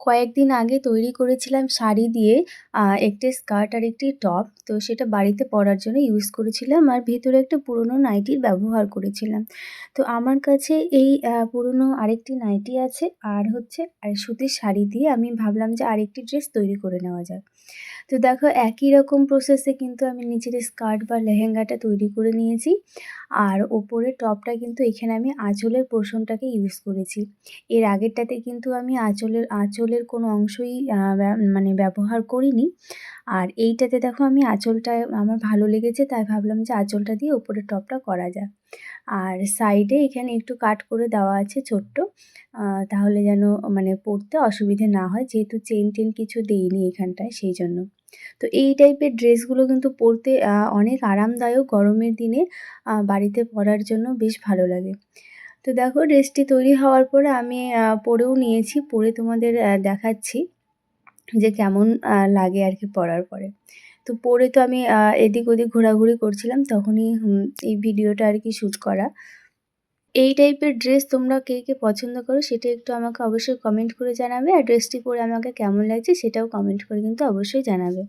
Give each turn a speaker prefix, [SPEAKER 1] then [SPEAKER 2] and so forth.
[SPEAKER 1] কয়েকদিন আগে তৈরি করেছিলাম শাড়ি দিয়ে একটি স্কার্ট আর একটি টপ। তো সেটা বাড়িতে পরার জন্য ইউজ করেছিলাম আর ভেতরে একটা পুরনো নাইটির ব্যবহার করেছিলাম। তো আমার কাছে এই পুরনো আরেকটি নাইটি আছে আর হচ্ছে সুতির শাড়ি দিয়ে আমি ভাবলাম যে আরেকটি ড্রেস তৈরি করে নেওয়া যাক। তো দেখো একই রকম প্রসেসে কিন্তু আমি নিচের স্কার্ট বা লেহেঙ্গাটা তৈরি করে নিয়েছি। আর ওপরের টপটা কিন্তু এখানে আমি আঁচলের পোরশনটাকে ইউজ করেছি। এর আগেরটাতে কিন্তু আমি আঁচলের কোনো অংশই মানে ব্যবহার করিনি। আর এইটাতে দেখো আমি আঁচলটা আমার ভালো লেগেছে তাই ভাবলাম যে আঁচলটা দিয়ে ওপরের টপটা করা যাক। আর সাইডে এখানে একটু কাট করে দেওয়া আছে ছোট্ট, তাহলে যেন মানে পরতে অসুবিধে না হয়, যেহেতু চেন কিছু দেইনি এখানটায় সেই জন্য। তো এই টাইপের ড্রেসগুলো কিন্তু পরতে অনেক আরামদায়ক, গরমের দিনে বাড়িতে পরার জন্য বেশ ভালো লাগে। তো দেখো ড্রেসটি তৈরি হওয়ার পরে আমি পরেও নিয়েছি, পরে তোমাদের দেখাচ্ছি যে কেমন লাগে আর কি পরার পরে। তো পরে তো আমি এদিক ওদিক ঘোরাঘুরি করছিলাম, তখনই এই ভিডিওটা আর কি শ্যুট করা। এই টাইপের ড্রেস তোমরা কে কে পছন্দ করো সেটা একটু আমাকে অবশ্যই কমেন্ট করে জানাবে, আর ড্রেসটি পরে আমাকে কেমন লাগছে সেটাও কমেন্ট করে কিন্তু অবশ্যই জানাবে।